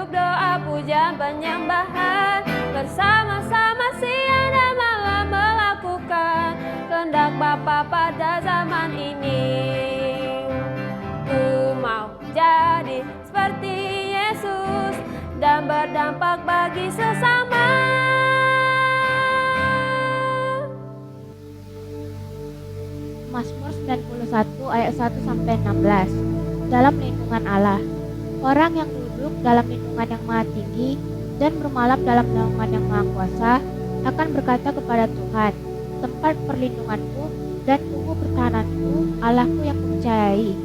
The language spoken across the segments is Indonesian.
hidup doa puja penyembahan, bersama-sama siang dan malam melakukan kehendak Bapa pada zaman ini. Ku mau jadi seperti Yesus dan berdampak bagi sesama. Mazmur 91 ayat 1 sampai 16. Dalam lindungan Allah. Orang yang duduk dalam lindungan yang Maha Tinggi dan bermalam dalam naungan yang Maha Kuasa akan berkata kepada Tuhan, tempat perlindunganku dan tubuh pertahananku, Allahku yang kupercayai.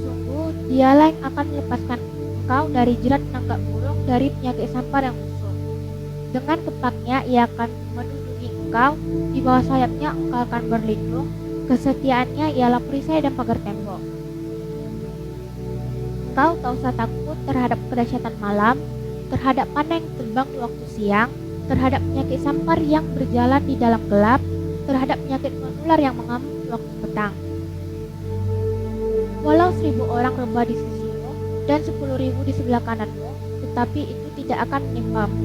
Sungguh, Dialah yang akan melepaskan engkau dari jerat penangkap burung, dari penyakit sampar yang musuh. Dengan kepaknya ia akan melindungi engkau, di bawah sayapnya engkau akan berlindung, kesetiaannya ialah perisai dan pagar tembok. Engkau tak usah takut terhadap kedahsyatan malam, terhadap panah yang terbang di waktu siang, terhadap penyakit sampar yang berjalan di dalam gelap, terhadap penyakit menular yang mengamuk di waktu petang. Walau 1.000 orang rebah di sisimu dan 10.000 di sebelah kananmu, tetapi itu tidak akan menimpamu.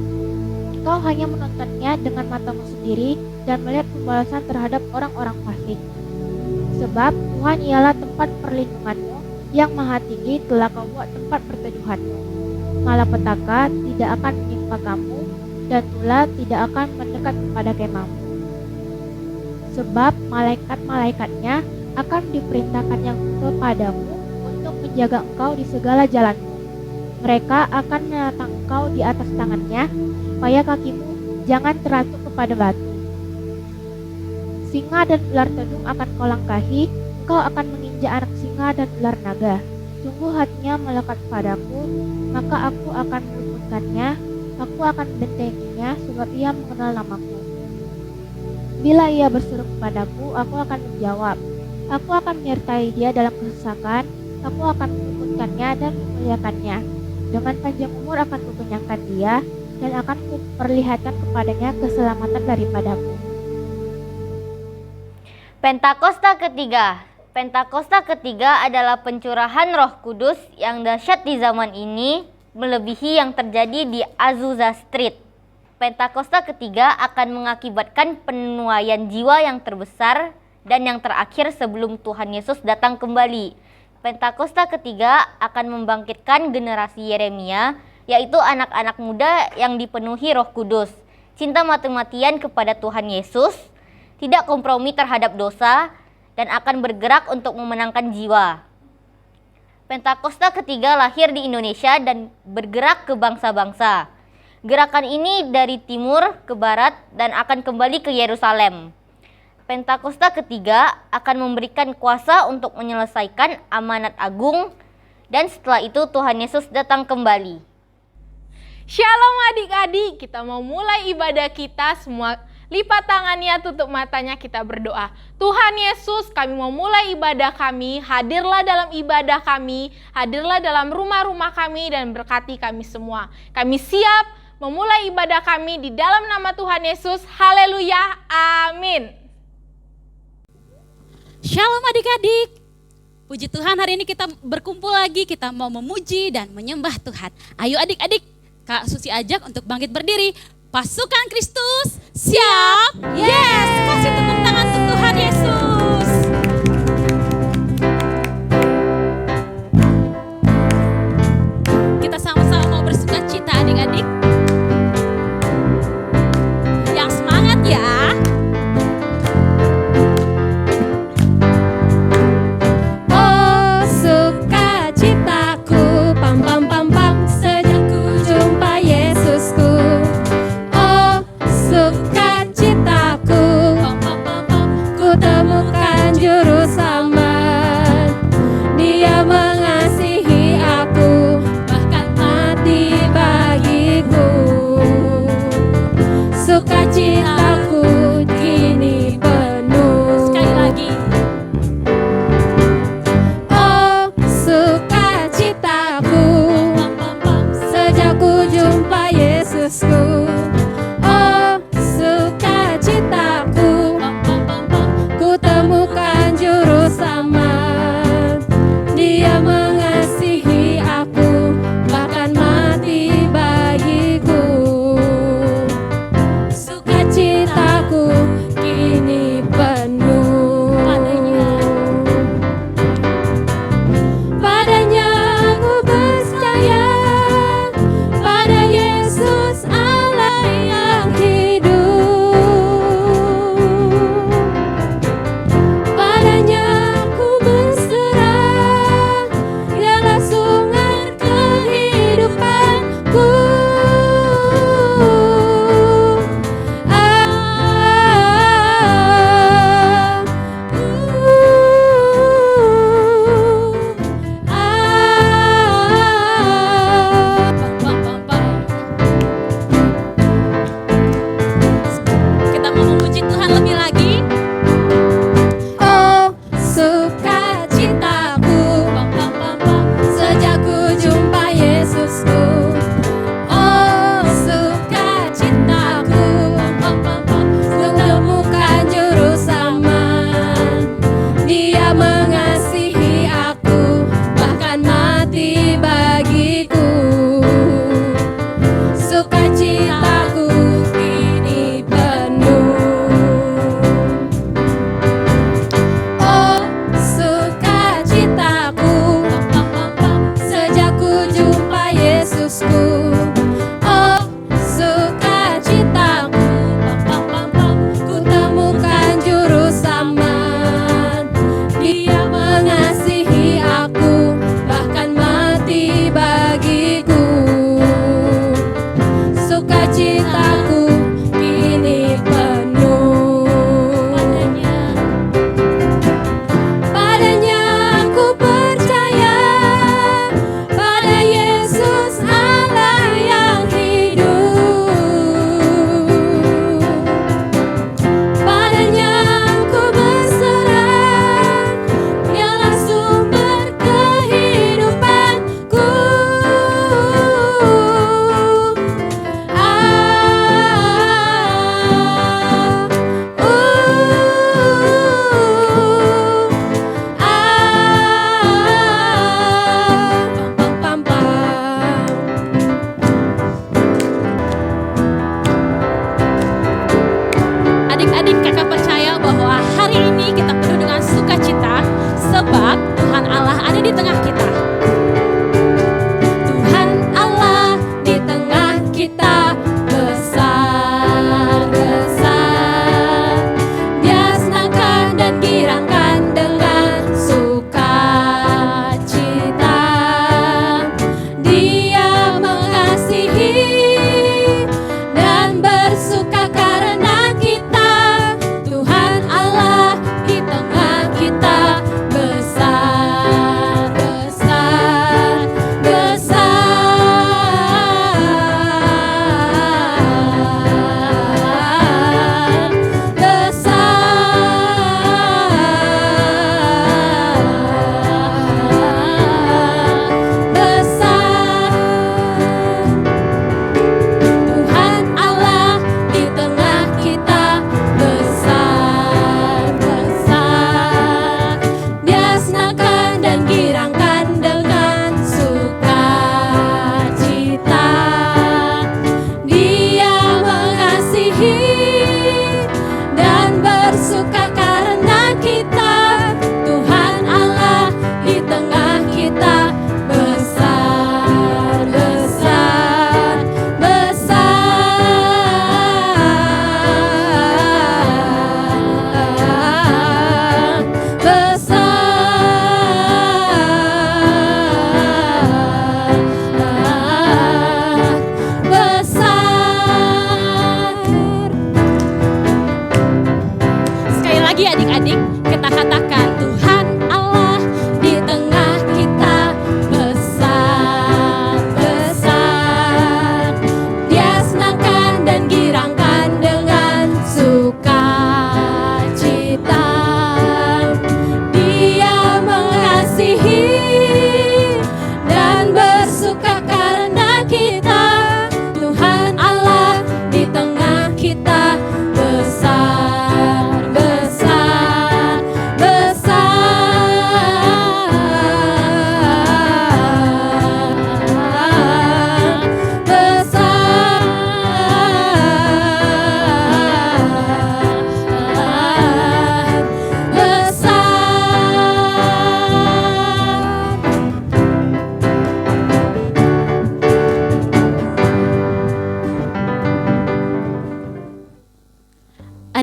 Engkau hanya menontonnya dengan matamu sendiri dan melihat pembalasan terhadap orang-orang fasik. Sebab Tuhan ialah tempat perlindunganmu, yang Maha Tinggi telah kau buat tempat perteduhanmu. Malapetaka tidak akan menimpa kamu, dan tulah tidak akan mendekat kepada kemahmu. Sebab malaikat-malaikatnya akan diperintahkan yang kepadamu untuk menjaga engkau di segala jalanmu. Mereka akan menatang engkau di atas tangannya, supaya kakimu jangan teratup kepada batu. Singa dan ular tedung akan kau langkahi, engkau akan menginjak anak singa dan ular naga. Sungguh hatinya melekat padaku, maka aku akan meluputkannya, aku akan membentenginya, sebab ia mengenal namaku. Bila ia berseru kepadaku, aku akan menjawab. Aku akan menyertai dia dalam kesesakan, aku akan meluputkannya dan memuliakannya. Dengan panjang umur akan kukenyangkan dia, dan akan kuperlihatkan kepadanya keselamatan daripadaku. Pentakosta ketiga. Pentakosta ketiga adalah pencurahan Roh Kudus yang dahsyat di zaman ini, melebihi yang terjadi di Azusa Street. Pentakosta ketiga akan mengakibatkan penuaian jiwa yang terbesar dan yang terakhir sebelum Tuhan Yesus datang kembali. Pentakosta ketiga akan membangkitkan generasi Yeremia, yaitu anak-anak muda yang dipenuhi Roh Kudus, cinta mati-matian kepada Tuhan Yesus, tidak kompromi terhadap dosa, dan akan bergerak untuk memenangkan jiwa. Pentakosta ketiga lahir di Indonesia dan bergerak ke bangsa-bangsa. Gerakan ini dari timur ke barat dan akan kembali ke Yerusalem. Pentakosta ketiga akan memberikan kuasa untuk menyelesaikan amanat agung, dan setelah itu Tuhan Yesus datang kembali. Shalom adik-adik, kita mau mulai ibadah kita, semua lipat tangannya, tutup matanya, kita berdoa. Tuhan Yesus, kami mau mulai ibadah kami, hadirlah dalam ibadah kami, hadirlah dalam rumah-rumah kami dan berkati kami semua. Kami siap memulai ibadah kami di dalam nama Tuhan Yesus, haleluya, amin. Shalom adik-adik. Puji Tuhan, hari ini kita berkumpul lagi, kita mau memuji dan menyembah Tuhan. Ayo adik-adik, Kak Susi ajak untuk bangkit berdiri. Pasukan Kristus, siap? Yes, kasih tepuk tangan untuk Tuhan Yesus. Kita sama-sama mau bersukacita adik-adik. Yang semangat ya. Oh sukacitaku, pam pam pam pam, sejak ku jumpa Yesusku. Oh sukacitaku, pam pam pam pam, ku temukan juru selamat. Dia mengasihi aku, bahkan mati bagiku. Sukacitaku kini penuh. Sekali lagi. Oh sukacitaku, sejak ku jumpa Yesusku. Oh sukacitaku, ku temukan juru selamat. Dia mengasihi aku, bahkan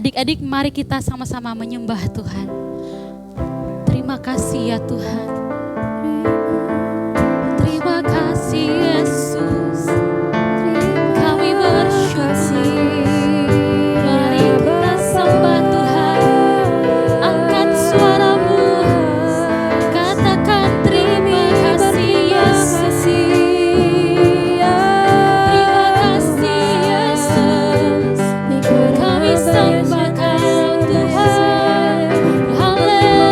Adik-adik, mari kita sama-sama menyembah Tuhan. Terima kasih ya Tuhan. Terima kasih Yesus. Kami bersyukur. Mari kita sembah Tuhan. Angkat suaramu. Katakan terima kasih Yesus. Terima kasih Yesus. Kami sembah Kau Tuhan. Haleluya.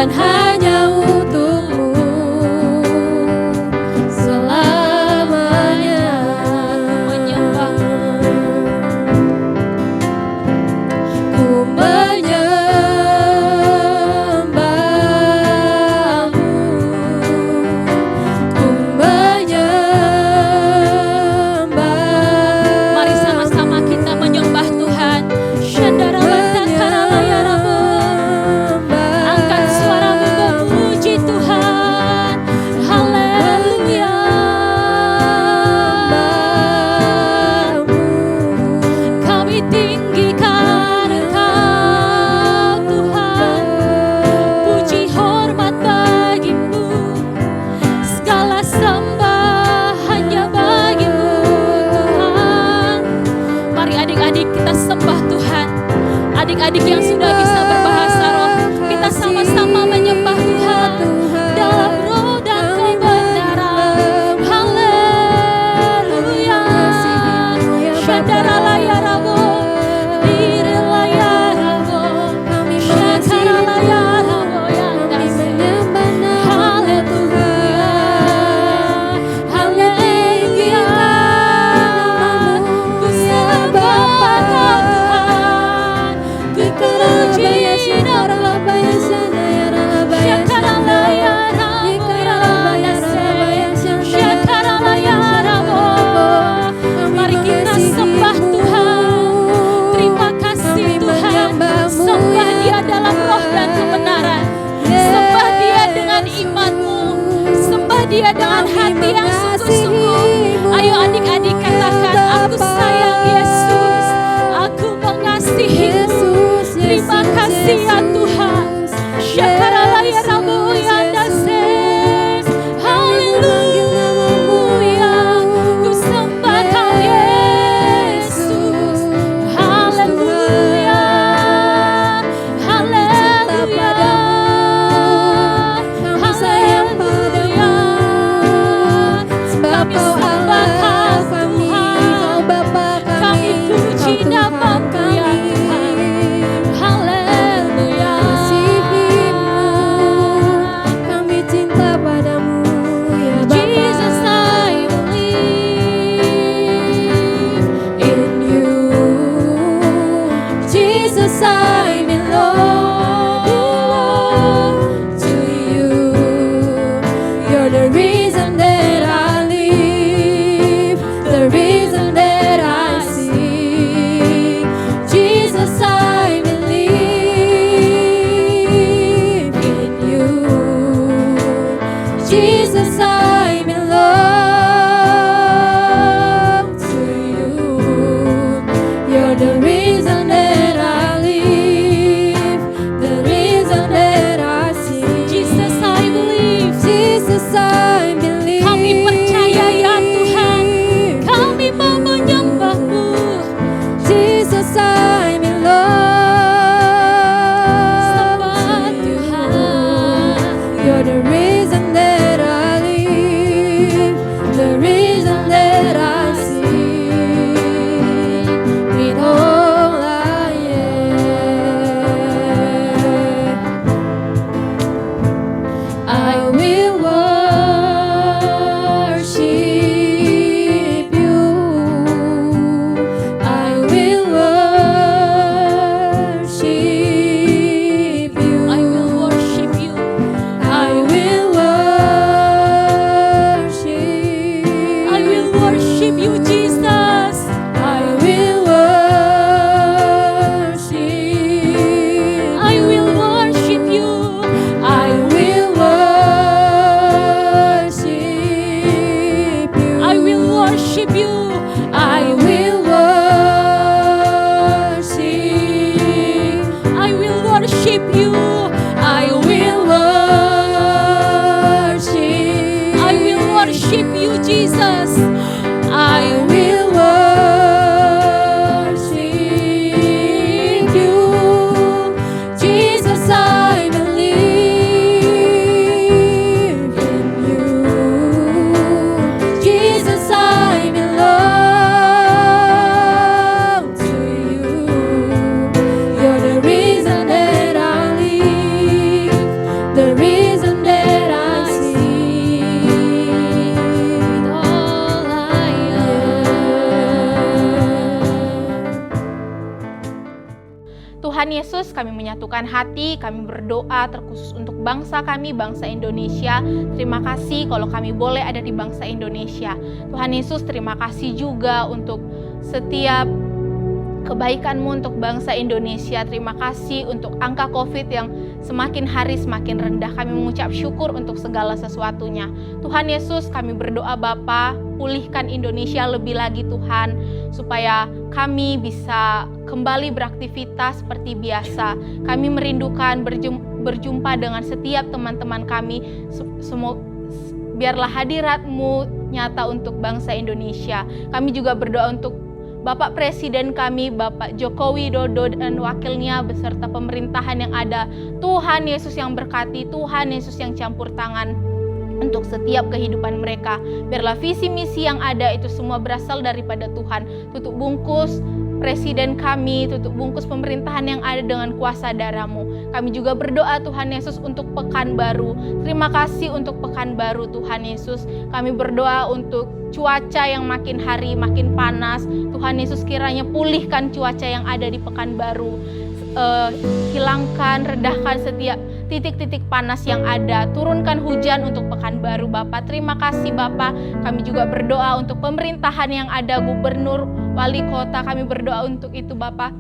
dan hanya untukmu selamanya. Menyembahmu, Ku menyembahmu, ku menyembah. mari sama-sama kita menyembah Tuhan. Shandara banta karalaya rabo. Angkat suaramu memuji Tuhan. Haleluya. Kami tinggikan Engkau Tuhan. Puji hormat bagimu. Segala sembah hanya bagimu Tuhan. Mari adik-adik kita sembah Tuhan. Adik-adik yang sudah bisa berbahasa roh, kita sama-sama menyembah Tuhan dalam roh dan kebenaran. Haleluya. Syadara laya rabo, diri laya rabo, syakara laya rabo yang dasar. Haleluya, haleluya. Ku sembah Kau Tuhan, ku puji nama-Mu. Syakara laya rabo yang dasar. Syakara laya rabo. Mari kita sembah Tuhan. Terima kasih Tuhan. Sembah Dia dalam roh dan kebenaran. Sembah Dia dengan imanmu. Sembah Dia dengan hati yang sungguh-sungguh. Ayo adik-adik katakan, aku sayang Yesus. Aku mengasihi-Mu. Terima kasih ya Tuhan. Syakara laya rabu yang dasar. Haleluya. Ku sembah Kau Yesus. Haleluya. Haleluya. Haleluya. Kami sembah Kau Tuhan. Kami puji nama-Mu ya Tuhan. Haleluya. Kami cinta padamu ya Bapa. Jesus, I believe. In you, Jesus, I belong to you. You're the reason that I live, the reason that I sing. Jesus, I believe in you. Jesus, I belong to you. You're the reason that I live, the reason that I sing. Jesus, I believe. Jesus, I believe. Kami percaya ya Tuhan. Kami mau menyembah-Mu. Jesus, I belong to Tuhan. You're the reason that I live, the reason that I sing. With all I am, I will worship you. I will worship you. I will worship You. I will worship. I will worship You, Jesus. I will worship. I will worship You. I will worship you. I will worship You. I will worship. I will worship You. I will worship. I will worship You, Jesus. I will worship you. Jesus, I believe in you. Jesus, I belong to you. You're the reason that I live. Yesus, kami menyatukan hati, kami berdoa terkhusus untuk bangsa kami, bangsa Indonesia. Terima kasih kalau kami boleh ada di bangsa Indonesia. Tuhan Yesus, terima kasih juga untuk setiap kebaikan-Mu untuk bangsa Indonesia. Terima kasih untuk angka COVID yang semakin hari semakin rendah. Kami mengucap syukur untuk segala sesuatunya. Tuhan Yesus, kami berdoa Bapa, pulihkan Indonesia lebih lagi Tuhan, supaya kami bisa kembali beraktivitas seperti biasa. Kami merindukan berjumpa dengan setiap teman-teman kami. Biarlah hadirat-Mu nyata untuk bangsa Indonesia. Kami juga berdoa untuk Bapak Presiden kami, Bapak Joko Widodo dan wakilnya beserta pemerintahan yang ada. Tuhan Yesus yang berkati, Tuhan Yesus yang campur tangan untuk setiap kehidupan mereka. Biarlah visi misi yang ada itu semua berasal daripada Tuhan. Tutup bungkus Presiden kami, tutup bungkus pemerintahan yang ada dengan kuasa darah-Mu. Kami juga berdoa Tuhan Yesus untuk pekan baru. Terima kasih untuk pekan baru Tuhan Yesus. Kami berdoa untuk cuaca yang makin hari makin panas. Tuhan Yesus kiranya pulihkan cuaca yang ada di pekan baru. Hilangkan, redahkan setiap titik-titik panas yang ada. Turunkan hujan untuk pekan baru Bapak. Terima kasih Bapak. Kami juga berdoa untuk pemerintahan yang ada, gubernur, wali kota. Kami berdoa untuk itu Bapak.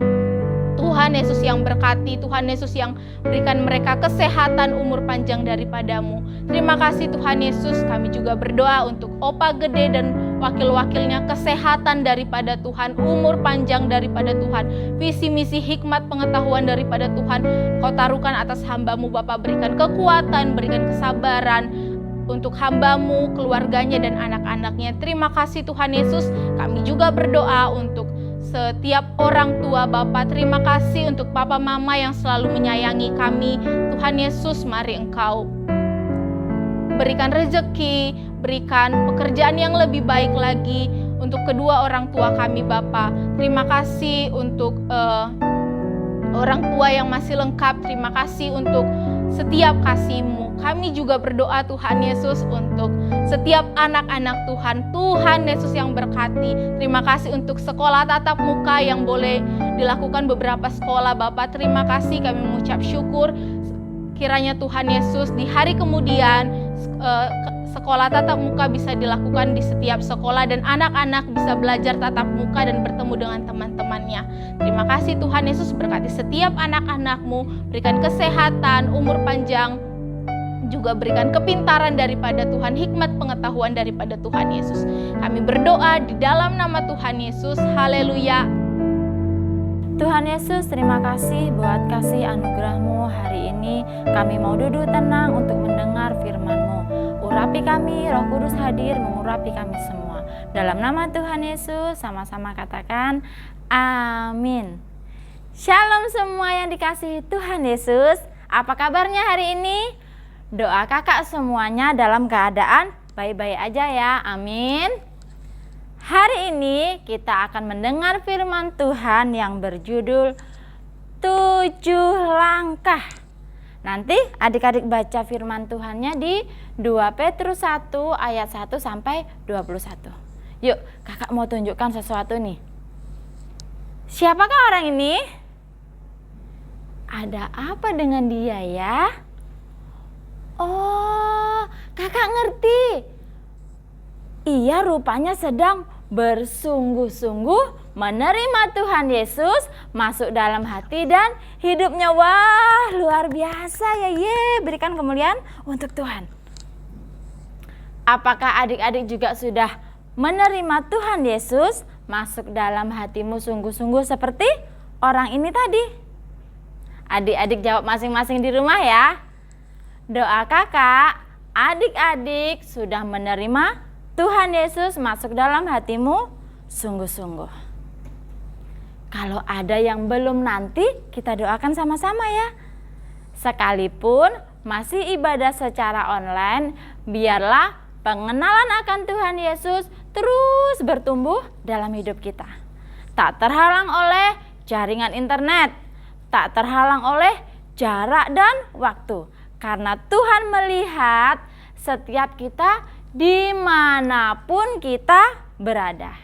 Tuhan Yesus yang berkati, Tuhan Yesus yang berikan mereka kesehatan, umur panjang daripada-Mu. Terima kasih Tuhan Yesus. Kami juga berdoa untuk Opa Gede dan wakil-wakilnya, kesehatan daripada Tuhan, umur panjang daripada Tuhan, visi misi hikmat pengetahuan daripada Tuhan. Kau taruhkan atas hamba-Mu Bapak, berikan kekuatan, berikan kesabaran untuk hamba-Mu, keluarganya dan anak-anaknya. Terima kasih Tuhan Yesus. Kami juga berdoa untuk setiap orang tua Bapak. Terima kasih untuk Papa Mama yang selalu menyayangi kami. Tuhan Yesus, mari Engkau berikan rezeki, berikan pekerjaan yang lebih baik lagi untuk kedua orang tua kami Bapak. Terima kasih untuk orang tua yang masih lengkap. Terima kasih untuk setiap kasih-Mu. Kami juga berdoa Tuhan Yesus untuk setiap anak-anak Tuhan. Tuhan Yesus yang berkati. Terima kasih untuk sekolah tatap muka yang boleh dilakukan beberapa sekolah Bapak. Terima kasih, kami mengucap syukur. Kiranya Tuhan Yesus di hari kemudian sekolah tatap muka bisa dilakukan di setiap sekolah dan anak-anak bisa belajar tatap muka dan bertemu dengan teman-temannya. Terima kasih Tuhan Yesus, berkati setiap anak-anak-Mu, berikan kesehatan, umur panjang, juga berikan kepintaran daripada Tuhan, hikmat pengetahuan daripada Tuhan Yesus. Kami berdoa di dalam nama Tuhan Yesus. Haleluya. Tuhan Yesus, terima kasih buat kasih anugerah-Mu hari ini. Kami mau duduk tenang untuk mendengar firman-Mu. Urapi kami, Roh Kudus hadir mengurapi kami semua. Dalam nama Tuhan Yesus, sama-sama katakan amin. Shalom semua yang dikasihi Tuhan Yesus. Apa kabarnya hari ini? Doa kakak semuanya dalam keadaan baik-baik aja ya, amin. Hari ini kita akan mendengar firman Tuhan yang berjudul 7 langkah. Nanti adik-adik baca firman Tuhannya di 2 Petrus 1 ayat 1 sampai 21. Yuk, kakak mau tunjukkan sesuatu nih. Siapakah orang ini? Ada apa dengan dia ya? Oh, kakak ngerti. Ia rupanya sedang bersungguh-sungguh menerima Tuhan Yesus masuk dalam hati dan hidupnya. Wah, luar biasa ya. Berikan kemuliaan untuk Tuhan. Apakah adik-adik juga sudah menerima Tuhan Yesus masuk dalam hatimu sungguh-sungguh seperti orang ini tadi? Adik-adik jawab masing-masing di rumah ya. Doa kakak, adik-adik sudah menerima Tuhan Yesus masuk dalam hatimu sungguh-sungguh. Kalau ada yang belum, nanti kita doakan sama-sama ya. Sekalipun masih ibadah secara online, biarlah pengenalan akan Tuhan Yesus terus bertumbuh dalam hidup kita. Tak terhalang oleh jaringan internet, tak terhalang oleh jarak dan waktu. Karena Tuhan melihat setiap kita dimanapun kita berada.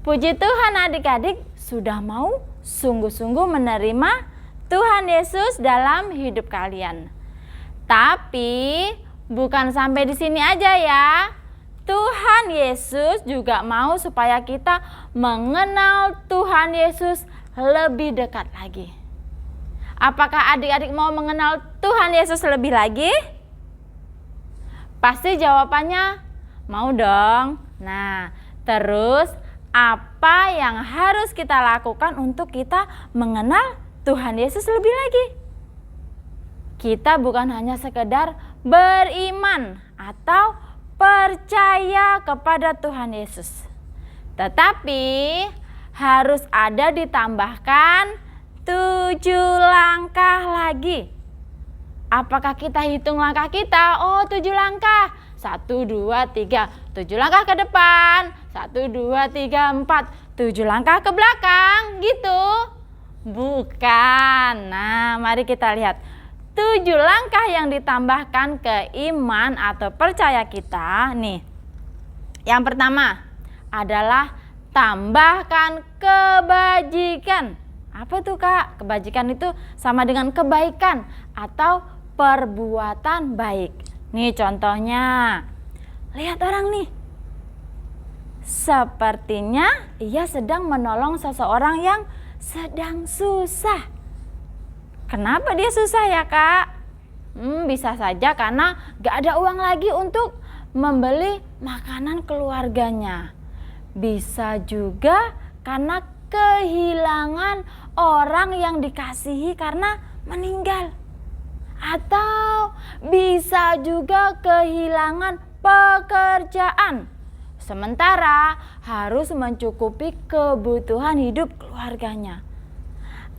Puji Tuhan adik-adik sudah mau sungguh-sungguh menerima Tuhan Yesus dalam hidup kalian. Tapi bukan sampai di sini aja ya. Tuhan Yesus juga mau supaya kita mengenal Tuhan Yesus lebih dekat lagi. Apakah adik-adik mau mengenal Tuhan Yesus lebih lagi? Pasti jawabannya mau dong. Nah, terus apa yang harus kita lakukan untuk kita mengenal Tuhan Yesus lebih lagi? Kita bukan hanya sekedar beriman atau percaya kepada Tuhan Yesus, tetapi harus ada ditambahkan 7 langkah lagi. Apakah kita hitung langkah kita? Oh, 7 langkah. 1, 2, 3. 7 langkah ke depan. 1, 2, 3, 4. 7 langkah ke belakang. Gitu. Bukan. Nah, mari kita lihat. 7 langkah yang ditambahkan ke iman atau percaya kita. Nih. Yang pertama adalah tambahkan kebajikan. Apa tuh Kak? Kebajikan itu sama dengan kebaikan atau perbuatan baik. Nih contohnya, lihat orang nih. Sepertinya ia sedang menolong seseorang yang sedang susah. Kenapa dia susah ya Kak? Bisa saja karena gak ada uang lagi untuk membeli makanan keluarganya. Bisa juga karena kehilangan orang yang dikasihi karena meninggal. Atau bisa juga kehilangan pekerjaan. Sementara harus mencukupi kebutuhan hidup keluarganya.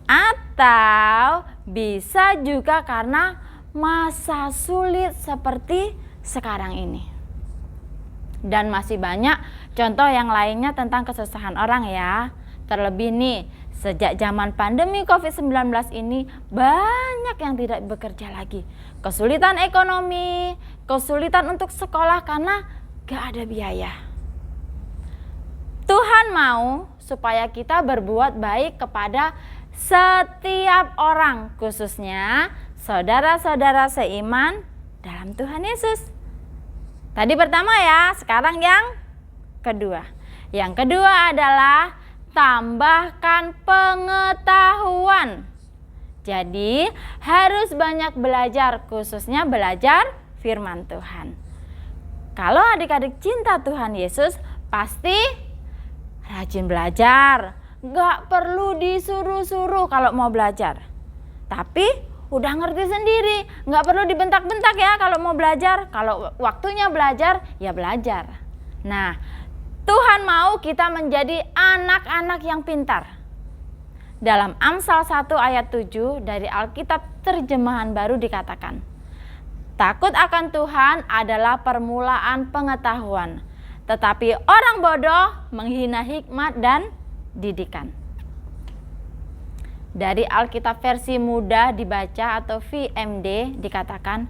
Atau bisa juga karena masa sulit seperti sekarang ini. Dan masih banyak contoh yang lainnya tentang kesusahan orang ya. Terlebih nih, sejak zaman pandemi COVID-19 ini banyak yang tidak bekerja lagi. Kesulitan ekonomi, kesulitan untuk sekolah karena gak ada biaya. Tuhan mau supaya kita berbuat baik kepada setiap orang, khususnya saudara-saudara seiman dalam Tuhan Yesus. Tadi pertama ya, sekarang yang kedua. Yang kedua adalah tambahkan pengetahuan. Jadi harus banyak belajar, khususnya belajar firman Tuhan. Kalau adik-adik cinta Tuhan Yesus, pasti rajin belajar. Gak perlu disuruh-suruh kalau mau belajar. Tapi udah ngerti sendiri, gak perlu dibentak-bentak ya kalau mau belajar. Kalau waktunya belajar, ya belajar. Nah, Tuhan mau kita menjadi anak-anak yang pintar. Dalam Amsal 1 ayat 7 dari Alkitab Terjemahan Baru dikatakan, takut akan Tuhan adalah permulaan pengetahuan, tetapi orang bodoh menghina hikmat dan didikan. Dari Alkitab versi mudah dibaca atau VMD dikatakan,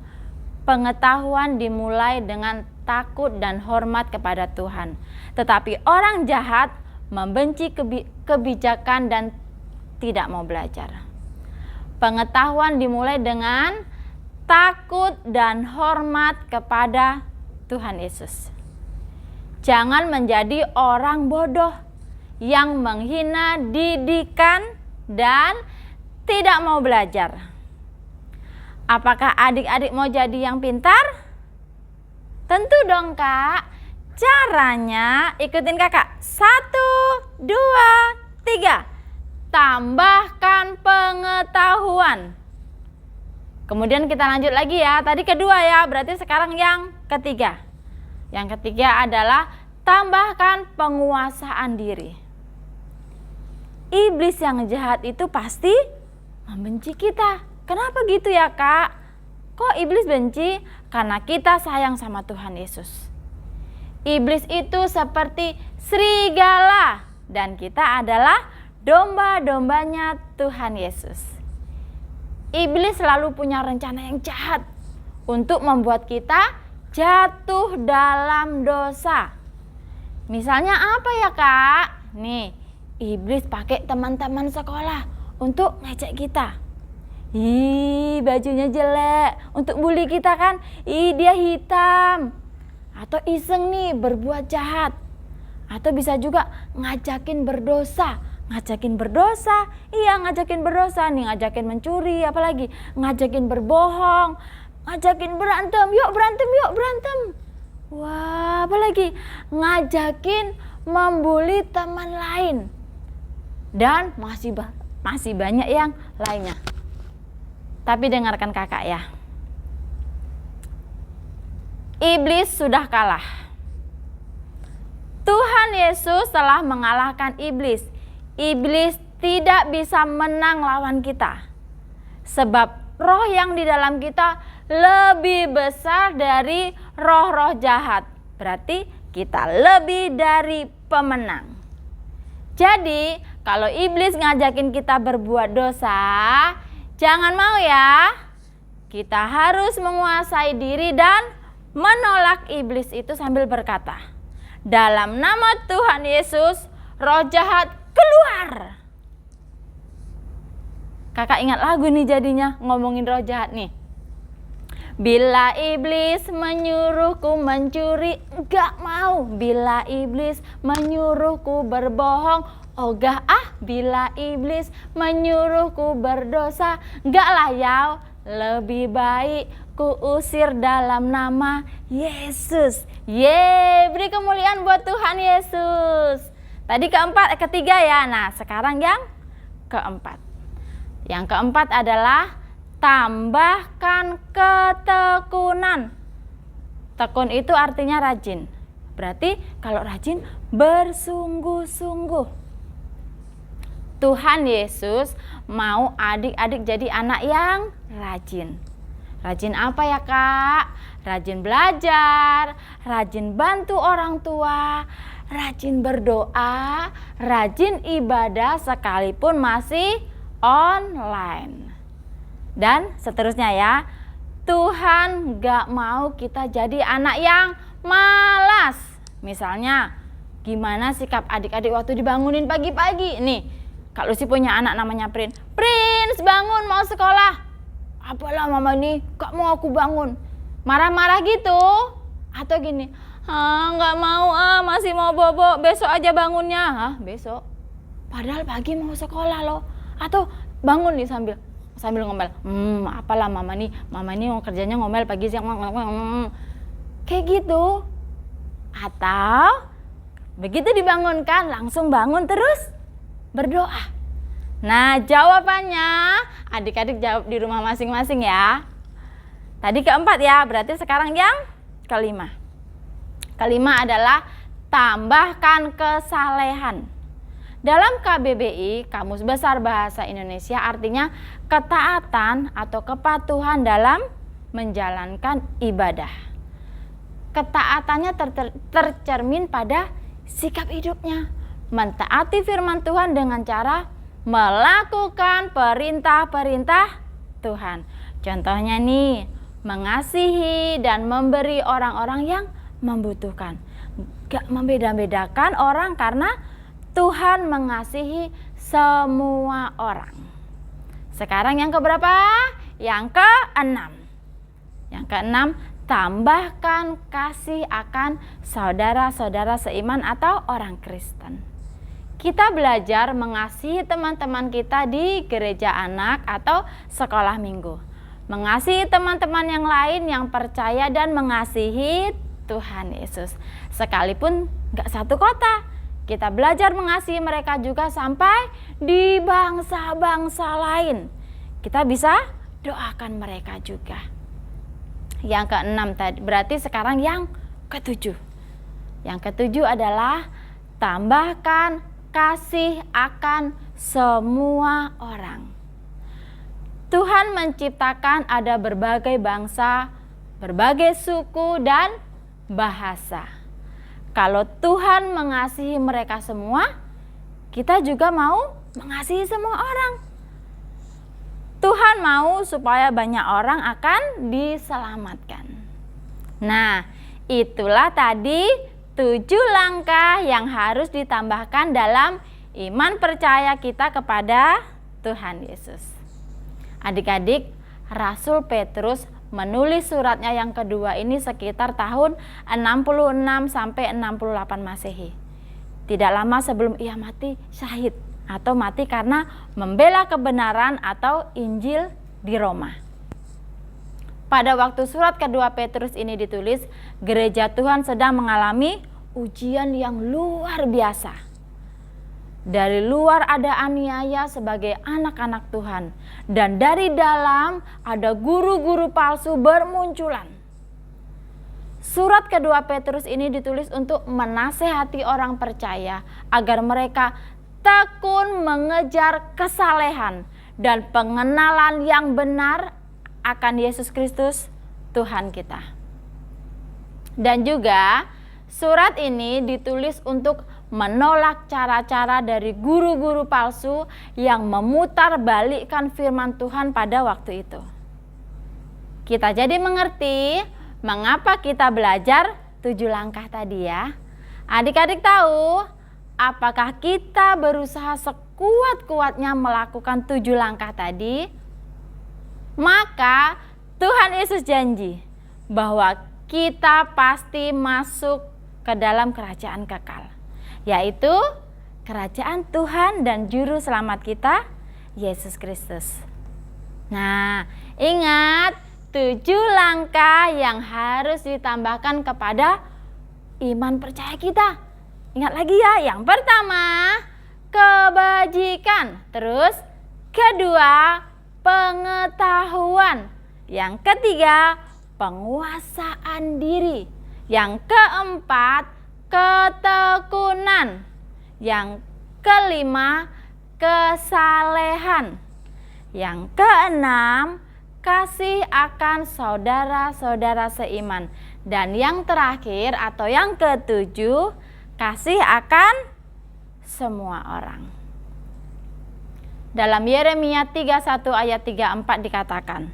pengetahuan dimulai dengan takut dan hormat kepada Tuhan. Tetapi orang jahat membenci kebijakan dan tidak mau belajar. Pengetahuan dimulai dengan takut dan hormat kepada Tuhan Yesus. Jangan menjadi orang bodoh yang menghina didikan dan tidak mau belajar. Apakah adik-adik mau jadi yang pintar? Tentu dong Kak. Caranya ikutin kakak. 1, 2, 3. Tambahkan pengetahuan. Kemudian kita lanjut lagi ya. Tadi kedua ya, berarti sekarang yang ketiga. Yang ketiga adalah tambahkan penguasaan diri. Iblis yang jahat itu pasti membenci kita. Kenapa gitu ya Kak? Kok iblis benci? Karena kita sayang sama Tuhan Yesus. Iblis itu seperti serigala dan kita adalah domba-dombanya Tuhan Yesus. Iblis selalu punya rencana yang jahat untuk membuat kita jatuh dalam dosa. Misalnya apa ya Kak? Nih, iblis pakai teman-teman sekolah untuk ngecek kita. Ih, bajunya jelek, untuk bully kita kan. Ih, dia hitam. Atau iseng nih berbuat jahat. Atau bisa juga ngajakin berdosa. Ngajakin berdosa, iya ngajakin berdosa nih, ngajakin mencuri, apalagi ngajakin berbohong, ngajakin berantem, yuk berantem, yuk berantem. Wah, apalagi ngajakin membuli teman lain. Dan masih banyak yang lainnya. Tapi dengarkan kakak ya. Iblis sudah kalah. Tuhan Yesus telah mengalahkan iblis. Iblis tidak bisa menang lawan kita. Sebab roh yang di dalam kita lebih besar dari roh-roh jahat. Berarti kita lebih dari pemenang. Jadi kalau iblis ngajakin kita berbuat dosa, jangan mau ya. Kita harus menguasai diri dan menolak iblis itu sambil berkata, dalam nama Tuhan Yesus, roh jahat keluar. Kakak ingat lagu nih jadinya ngomongin roh jahat nih. Bila iblis menyuruhku mencuri, enggak mau. Bila iblis menyuruhku berbohong, ogah ah. Bila iblis menyuruhku berdosa, enggak layau. Lebih baik ku usir dalam nama Yesus. Yeay, beri kemuliaan buat Tuhan Yesus. Tadi ketiga ya. Nah, sekarang yang keempat. Yang keempat adalah tambahkan ketekunan. Tekun itu artinya rajin. Berarti kalau rajin bersungguh-sungguh. Tuhan Yesus mau adik-adik jadi anak yang rajin. Rajin apa ya kak? Rajin belajar, rajin bantu orang tua, rajin berdoa, rajin ibadah sekalipun masih online. Dan seterusnya ya. Tuhan gak mau kita jadi anak yang malas. Misalnya gimana sikap adik-adik waktu dibangunin pagi-pagi. Nih kalau si punya anak namanya Prince bangun mau sekolah. Apalah mama nih gak mau aku bangun. Marah-marah gitu. Atau gini, gak mau masih mau bobo, besok aja bangunnya. Besok? Padahal pagi mau sekolah loh. Atau bangun nih sambil ngomel. Apalah mama nih mau kerjanya ngomel pagi siang. Kayak gitu. Atau begitu dibangunkan langsung bangun terus berdoa. Nah, jawabannya adik-adik jawab di rumah masing-masing ya. Tadi keempat ya, berarti sekarang yang kelima. Kelima adalah tambahkan kesalehan. Dalam KBBI, Kamus Besar Bahasa Indonesia, artinya ketaatan atau kepatuhan dalam menjalankan ibadah. Ketaatannya tercermin pada sikap hidupnya. Mentaati firman Tuhan dengan cara melakukan perintah-perintah Tuhan. Contohnya nih, mengasihi dan memberi orang-orang yang membutuhkan. Gak membeda-bedakan orang karena Tuhan mengasihi semua orang. Sekarang yang keberapa? Yang keenam. Yang keenam, tambahkan kasih akan saudara-saudara seiman atau orang Kristen. Kita belajar mengasihi teman-teman kita di gereja anak atau sekolah minggu. Mengasihi teman-teman yang lain yang percaya dan mengasihi Tuhan Yesus. Sekalipun gak satu kota, kita belajar mengasihi mereka juga sampai di bangsa-bangsa lain. Kita bisa doakan mereka juga. Yang keenam tadi, berarti sekarang yang ketujuh. Yang ketujuh adalah tambahkan kasih akan semua orang. Tuhan menciptakan ada berbagai bangsa, berbagai suku dan bahasa. Kalau Tuhan mengasihi mereka semua, kita juga mau mengasihi semua orang. Tuhan mau supaya banyak orang akan diselamatkan. Nah, itulah tadi 7 langkah yang harus ditambahkan dalam iman percaya kita kepada Tuhan Yesus. Adik-adik, Rasul Petrus menulis suratnya yang kedua ini sekitar tahun 66 sampai 68 Masehi. Tidak lama sebelum ia mati syahid atau mati karena membela kebenaran atau Injil di Roma. Pada waktu surat kedua Petrus ini ditulis, gereja Tuhan sedang mengalami ujian yang luar biasa. Dari luar ada aniaya sebagai anak-anak Tuhan, dan dari dalam ada guru-guru palsu bermunculan. Surat kedua Petrus ini ditulis untuk menasehati orang percaya agar mereka tekun mengejar kesalehan dan pengenalan yang benar akan Yesus Kristus Tuhan kita. Dan juga surat ini ditulis untuk menolak cara-cara dari guru-guru palsu yang memutarbalikkan firman Tuhan pada waktu itu. Kita jadi mengerti mengapa kita belajar 7 langkah tadi ya. Adik-adik tahu apakah kita berusaha sekuat-kuatnya melakukan 7 langkah tadi? Maka Tuhan Yesus janji bahwa kita pasti masuk ke dalam kerajaan kekal, yaitu kerajaan Tuhan dan Juru Selamat kita, Yesus Kristus. Nah, ingat 7 langkah yang harus ditambahkan kepada iman percaya kita. Ingat lagi ya, yang pertama kebajikan, terus kedua pengetahuan, yang ketiga penguasaan diri, yang keempat ketekunan, yang kelima kesalehan, yang keenam kasih akan saudara-saudara seiman, dan yang terakhir atau yang ketujuh kasih akan semua orang. Dalam Yeremia 31 ayat 34 dikatakan,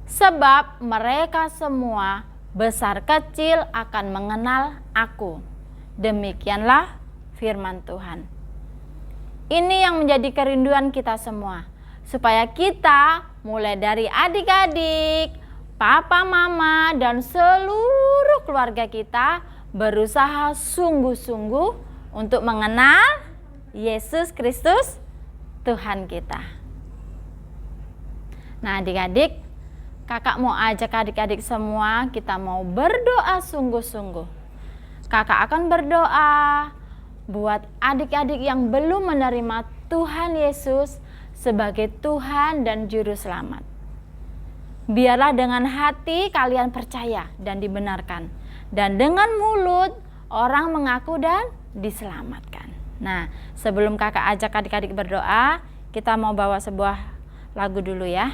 sebab mereka semua besar kecil akan mengenal aku. Demikianlah firman Tuhan. Ini yang menjadi kerinduan kita semua, supaya kita mulai dari adik-adik, papa, mama, dan seluruh keluarga kita berusaha sungguh-sungguh untuk mengenal Yesus Kristus Tuhan kita. Nah adik-adik, kakak mau ajak adik-adik semua, kita mau berdoa sungguh-sungguh. Kakak akan berdoa buat adik-adik yang belum menerima Tuhan Yesus sebagai Tuhan dan Juru Selamat. Biarlah dengan hati kalian percaya dan dibenarkan, dan dengan mulut orang mengaku dan diselamatkan. Nah, sebelum kakak ajak adik-adik berdoa, kita mau bawa sebuah lagu dulu ya.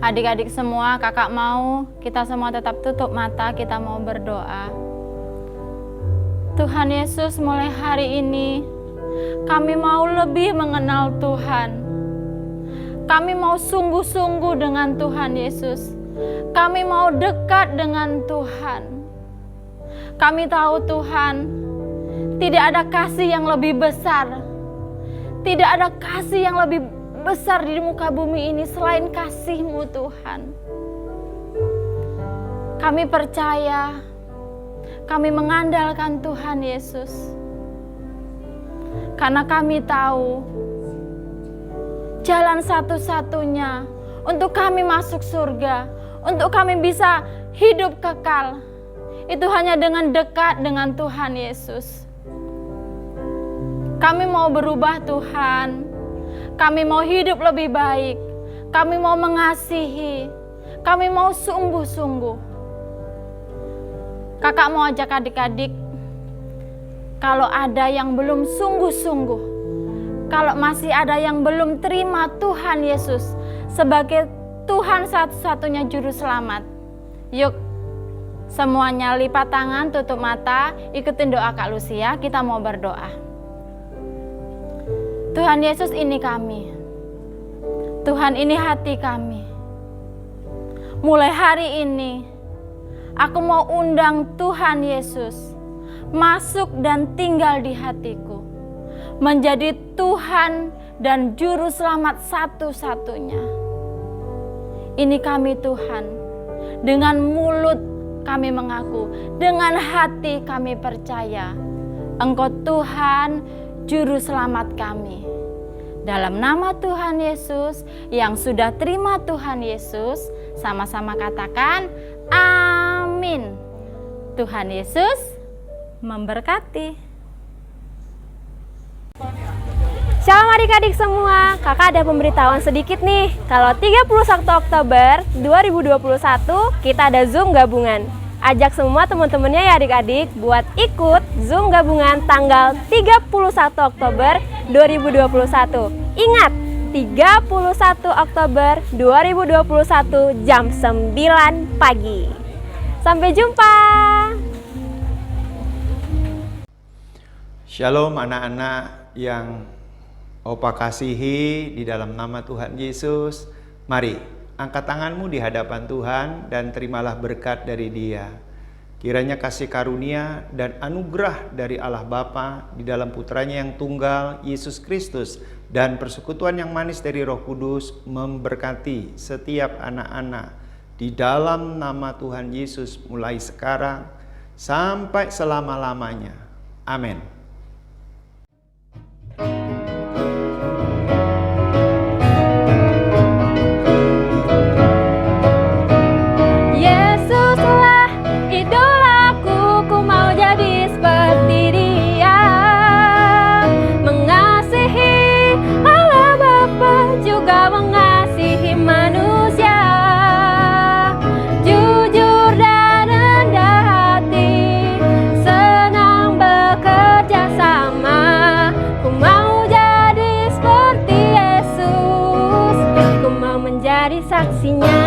Adik-adik semua, kakak mau kita semua tetap tutup mata, kita mau berdoa. Tuhan Yesus, mulai hari ini kami mau lebih mengenal Tuhan. Kami mau sungguh-sungguh dengan Tuhan Yesus. Kami mau dekat dengan Tuhan. Kami tahu Tuhan, tidak ada kasih yang lebih besar. Tidak ada kasih yang lebih besar di muka bumi ini selain kasih-Mu Tuhan. Kami percaya Kami mengandalkan Tuhan Yesus. Karena kami tahu jalan satu-satunya untuk kami masuk surga, untuk kami bisa hidup kekal, itu hanya dengan dekat dengan Tuhan Yesus. Kami mau berubah Tuhan, kami mau hidup lebih baik, kami mau mengasihi, kami mau sungguh-sungguh. Kakak mau ajak adik-adik, kalau ada yang belum sungguh-sungguh, kalau masih ada yang belum terima Tuhan Yesus sebagai Tuhan satu-satunya juru selamat, yuk semuanya lipat tangan, tutup mata, ikutin doa Kak Lucia, kita mau berdoa. Tuhan Yesus, ini kami. Tuhan, ini hati kami. Mulai hari ini, aku mau undang Tuhan Yesus masuk dan tinggal di hatiku, menjadi Tuhan dan Juru Selamat satu-satunya. Ini kami Tuhan, dengan mulut kami mengaku, dengan hati kami percaya, Engkau Tuhan, Juru Selamat kami. Dalam nama Tuhan Yesus, yang sudah terima Tuhan Yesus, sama-sama katakan, amin. Tuhan Yesus memberkati. Shalom adik-adik semua, kakak ada pemberitahuan sedikit nih. Kalau 31 Oktober 2021 kita ada Zoom gabungan. Ajak semua teman-temannya ya adik-adik buat ikut Zoom gabungan tanggal 31 Oktober 2021. Ingat, 31 Oktober 2021 jam 9 pagi. Sampai jumpa. Shalom anak-anak yang Opa kasihi di dalam nama Tuhan Yesus. Mari angkat tanganmu di hadapan Tuhan dan terimalah berkat dari Dia. Kiranya kasih karunia dan anugerah dari Allah Bapa di dalam putranya yang tunggal, Yesus Kristus, dan persekutuan yang manis dari Roh Kudus memberkati setiap anak-anak di dalam nama Tuhan Yesus mulai sekarang sampai selama-lamanya. Amin. Saksinya